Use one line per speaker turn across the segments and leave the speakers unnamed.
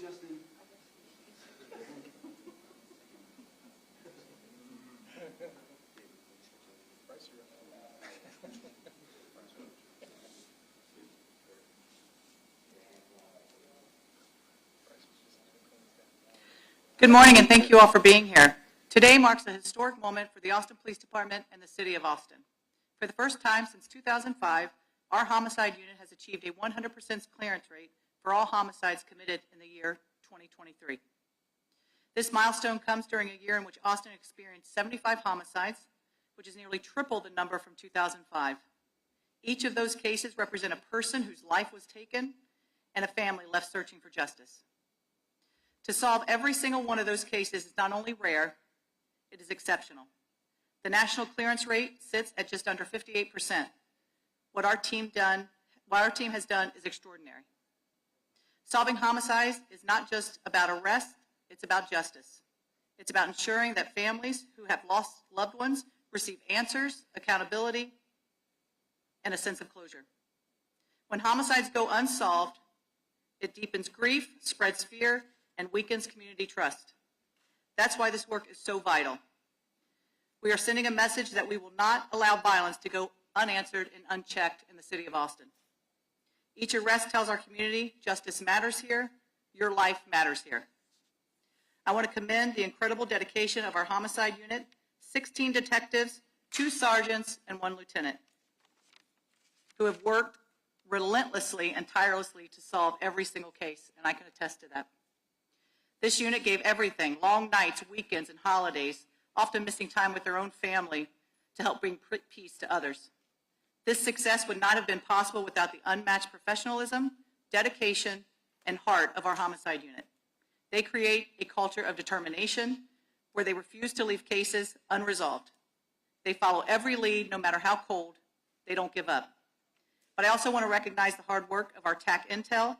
Justin.
Good morning, and thank you all for being here. Today marks a historic moment for the Austin Police Department and the City of Austin. For the first time since 2005, our homicide unit has achieved a 100% clearance rate for all homicides committed in the year 2023. This milestone comes during a year in which Austin experienced 75 homicides, which is nearly triple the number from 2005. Each of those cases represent a person whose life was taken and a family left searching for justice. To solve every single one of those cases is not only rare, it is exceptional. The national clearance rate sits at just under 58%. What our team has done is extraordinary. Solving homicides is not just about arrest, it's about justice. It's about ensuring that families who have lost loved ones receive answers, accountability, and a sense of closure. When homicides go unsolved, it deepens grief, spreads fear, and weakens community trust. That's why this work is so vital. We are sending a message that we will not allow violence to go unanswered and unchecked in the city of Austin. Each arrest tells our community justice matters here, your life matters here. I want to commend the incredible dedication of our homicide unit, 16 detectives, 2 sergeants, and 1 lieutenant, who have worked relentlessly and tirelessly to solve every single case, and I can attest to that. This unit gave everything, long nights, weekends, and holidays, often missing time with their own family to help bring peace to others. This success would not have been possible without the unmatched professionalism, dedication, and heart of our homicide unit. They create a culture of determination where they refuse to leave cases unresolved. They follow every lead, no matter how cold. They don't give up. But I also want to recognize the hard work of our TAC Intel,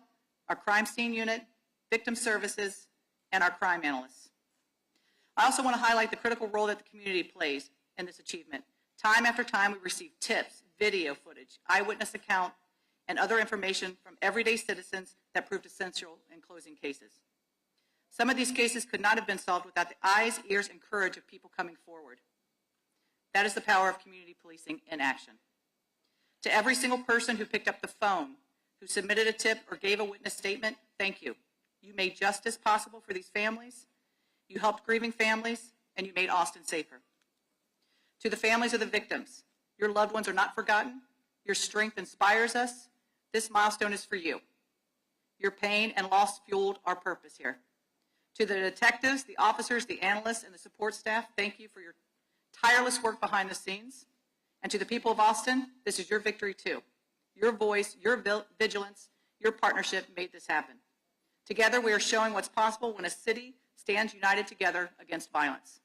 our crime scene unit, victim services, and our crime analysts. I also want to highlight the critical role that the community plays in this achievement. Time after time, we receive tips, video footage, eyewitness account, and other information from everyday citizens that proved essential in closing cases. Some of these cases could not have been solved without the eyes, ears, and courage of people coming forward. That is the power of community policing in action. To every single person who picked up the phone, who submitted a tip or gave a witness statement, thank you. You made justice possible for these families, you helped grieving families, and you made Austin safer. To the families of the victims, your loved ones are not forgotten, your strength inspires us, this milestone is for you. Your pain and loss fueled our purpose here. To the detectives, the officers, the analysts, and the support staff, thank you for your tireless work behind the scenes. And to the people of Austin, this is your victory too. Your voice, your vigilance, your partnership made this happen. Together, we are showing what's possible when a city stands united together against violence.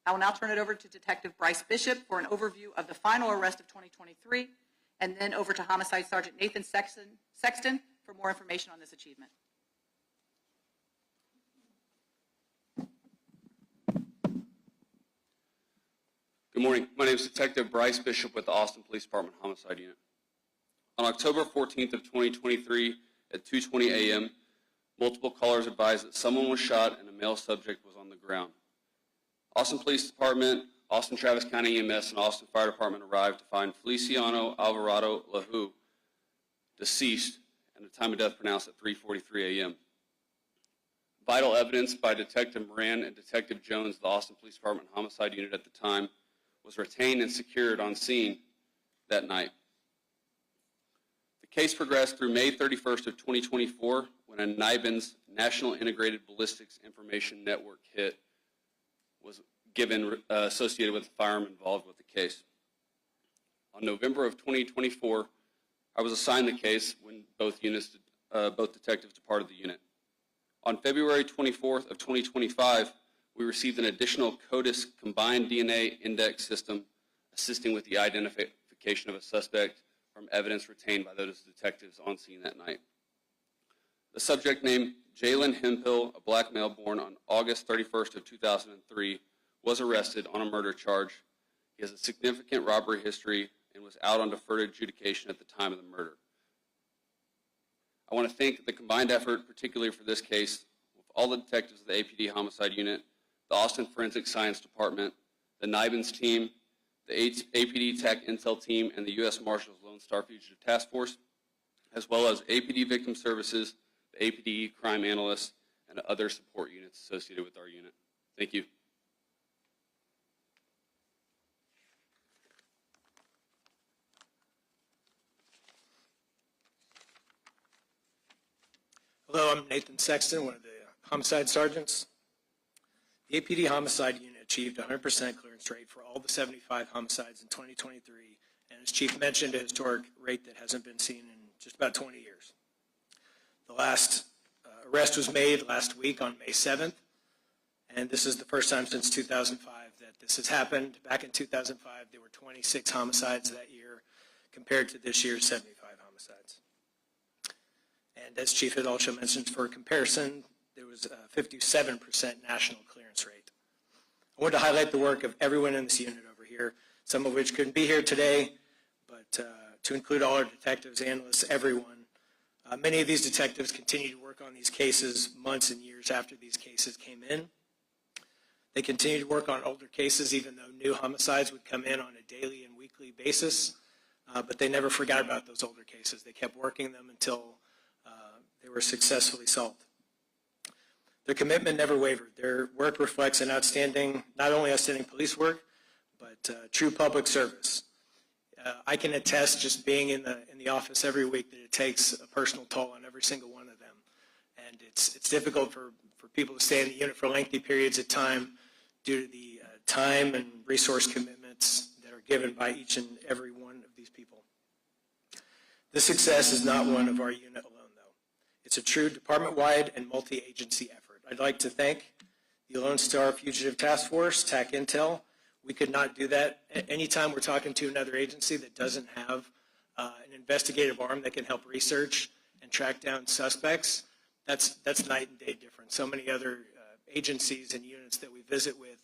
I will now turn it over to Detective Brice Bishop for an overview of the final arrest of 2023, and then over to Homicide Sergeant Nathan Sexton for more information on this achievement.
Good morning. My name is Detective Brice Bishop with the Austin Police Department Homicide Unit. On October 14th of 2023 at 2:20 a.m., multiple callers advised that someone was shot and a male subject was on the ground. Austin Police Department, Austin Travis County EMS, and Austin Fire Department arrived to find Feliciano Alvarado Lahu deceased and the time of death pronounced at 3:43 a.m. Vital evidence by Detective Moran and Detective Jones of the Austin Police Department Homicide Unit at the time was retained and secured on scene that night. The case progressed through May 31st of 2024 when a NIBIN's National Integrated Ballistics Information Network hit was given associated with the firearm involved with the case. On November of 2024, I was assigned the case when both detectives departed the unit. On February 24th of 2025, we received an additional CODIS combined DNA index system assisting with the identification of a suspect from evidence retained by those detectives on scene that night. The subject named Jalen Hemphill, a black male born on August 31st of 2003, was arrested on a murder charge. He has a significant robbery history and was out on deferred adjudication at the time of the murder. I want to thank the combined effort, particularly for this case, of all the detectives of the APD Homicide Unit, the Austin Forensic Science Department, the NIBINS team, the APD TAC Intel team, and the U.S. Marshals Lone Star Fugitive Task Force, as well as APD Victim Services, the APD Crime Analysts, and other support units associated with our unit. Thank you.
Hello, I'm Nathan Sexton, one of the homicide sergeants. The APD Homicide Unit achieved 100% clearance rate for all the 75 homicides in 2023, and as Chief mentioned, a historic rate that hasn't been seen in just about 20 years. The last arrest was made last week on May 7th, and this is the first time since 2005 that this has happened. Back in 2005, there were 26 homicides that year compared to this year's 75 homicides. And as Chief had also mentioned, for comparison, there was a 57% national clearance rate. I want to highlight the work of everyone in this unit over here, some of which couldn't be here today, but to include all our detectives, analysts, everyone. Many of these detectives continue to work on these cases months and years after these cases came in. They continue to work on older cases even though new homicides would come in on a daily and weekly basis, but they never forgot about those older cases. They kept working them until they were successfully solved. Their commitment never wavered. Their work reflects an outstanding, not only outstanding police work, but true public service. I can attest, just being in the office every week, that it takes a personal toll on every single one of them. And it's difficult for people to stay in the unit for lengthy periods of time due to the time and resource commitments that are given by each and every one of these people. This success is not one of our unit alone, though. It's a true department-wide and multi-agency effort. I'd like to thank the Lone Star Fugitive Task Force, TAC Intel. We could not do that. Anytime we're talking to another agency that doesn't have an investigative arm that can help research and track down suspects, that's night and day difference. So many other agencies and units that we visit with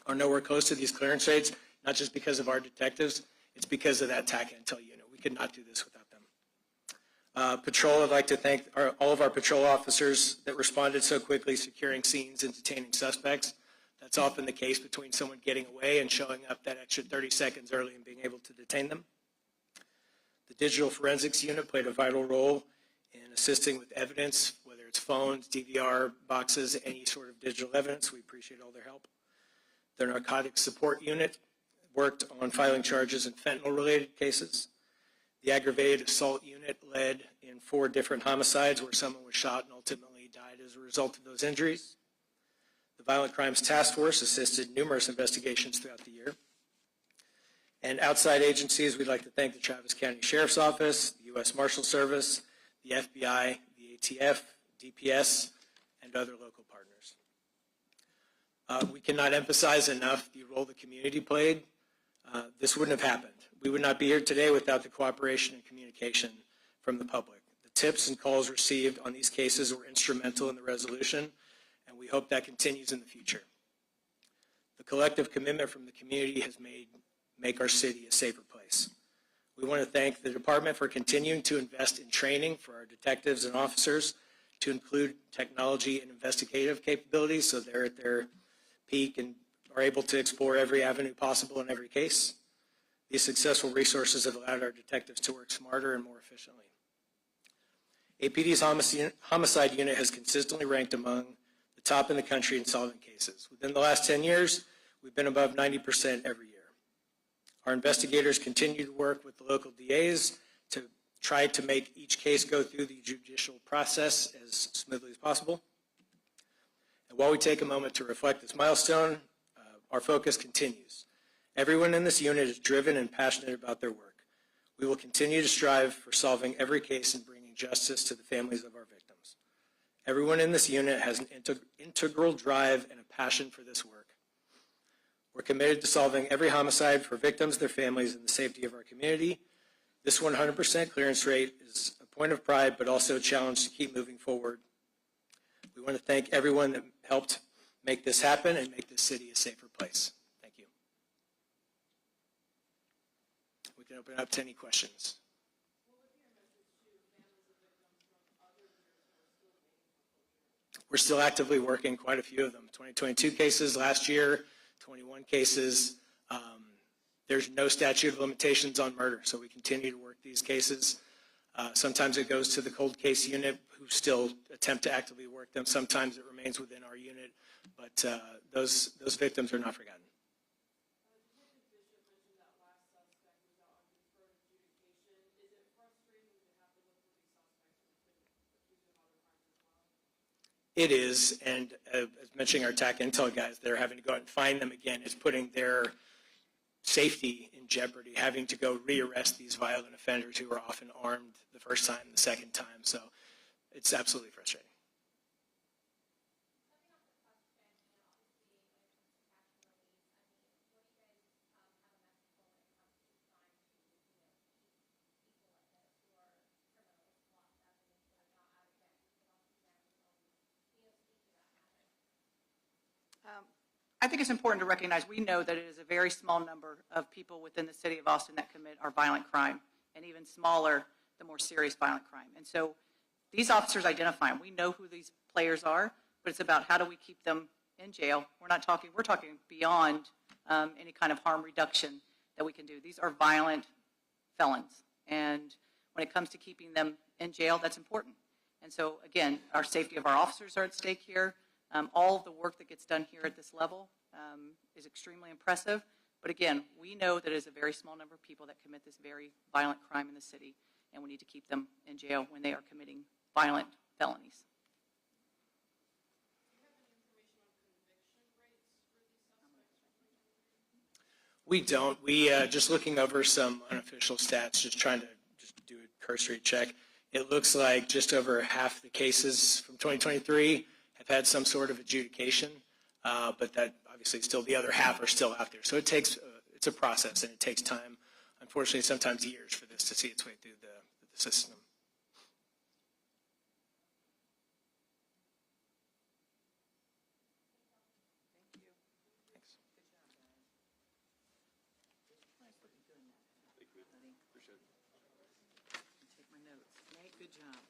are nowhere close to these clearance rates, not just because of our detectives, it's because of that TAC Intel unit. We could not do this without them. Patrol, I'd like to thank all of our patrol officers that responded so quickly, securing scenes and detaining suspects. That's often the case between someone getting away and showing up that extra 30 seconds early and being able to detain them. The Digital Forensics Unit played a vital role in assisting with evidence, whether it's phones, DVR boxes, any sort of digital evidence. We appreciate all their help. The Narcotics Support Unit worked on filing charges in fentanyl-related cases. The Aggravated Assault Unit led in 4 different homicides where someone was shot and ultimately died as a result of those injuries. The Violent Crimes Task Force assisted numerous investigations throughout the year. And outside agencies, we'd like to thank the Travis County Sheriff's Office, the U.S. Marshal Service, the FBI, the ATF, DPS, and other local partners. We cannot emphasize enough the role the community played. This wouldn't have happened. We would not be here today without the cooperation and communication from the public. The tips and calls received on these cases were instrumental in the resolution, and we hope that continues in the future. The collective commitment from the community has make our city a safer place. We want to thank the department for continuing to invest in training for our detectives and officers to include technology and investigative capabilities so they're at their peak and are able to explore every avenue possible in every case. These successful resources have allowed our detectives to work smarter and more efficiently. APD's homicide unit has consistently ranked among the top in the country in solving cases. Within the last 10 years, we've been above 90% every year. Our investigators continue to work with the local DAs to try to make each case go through the judicial process as smoothly as possible. And while we take a moment to reflect this milestone, our focus continues. Everyone in this unit is driven and passionate about their work. We will continue to strive for solving every case and bringing justice to the families of our victims. Everyone in this unit has an integral drive and a passion for this work. We're committed to solving every homicide for victims, their families, and the safety of our community. This 100% clearance rate is a point of pride, but also a challenge to keep moving forward. We want to thank everyone that helped make this happen and make this city a safer place. Thank you. We can open it up to any questions. We're still actively working quite a few of them. 2022 cases last year, 21 cases. There's no statute of limitations on murder, so we continue to work these cases. Sometimes it goes to the cold case unit, who still attempt to actively work them. Sometimes it remains within our unit, but those victims are not forgotten. It is, and as mentioning our TAC Intel guys, they're having to go out and find them again. It's putting their safety in jeopardy, having to go rearrest these violent offenders who are often armed the first time, the second time. So it's absolutely frustrating.
I think it's important to recognize we know that it is a very small number of people within the city of Austin that commit our violent crime, and even smaller, the more serious violent crime. And so these officers identify them. We know who these players are, but it's about how do we keep them in jail. We're talking beyond any kind of harm reduction that we can do. These are violent felons. And when it comes to keeping them in jail, that's important. And so, again, our safety of our officers are at stake here. All of the work that gets done here at this level is extremely impressive. But again, we know that it is a very small number of people that commit this very violent crime in the city, and we need to keep them in jail when they are committing violent felonies.
We don't. We just looking over some unofficial stats, just trying to do a cursory check. It looks like just over half the cases from 2023 have had some sort of adjudication, but that obviously still the other half are still out there. So it takes, it's a process, and it takes time, unfortunately, sometimes years for this to see its way through the system.
Take my notes. Nate, good job.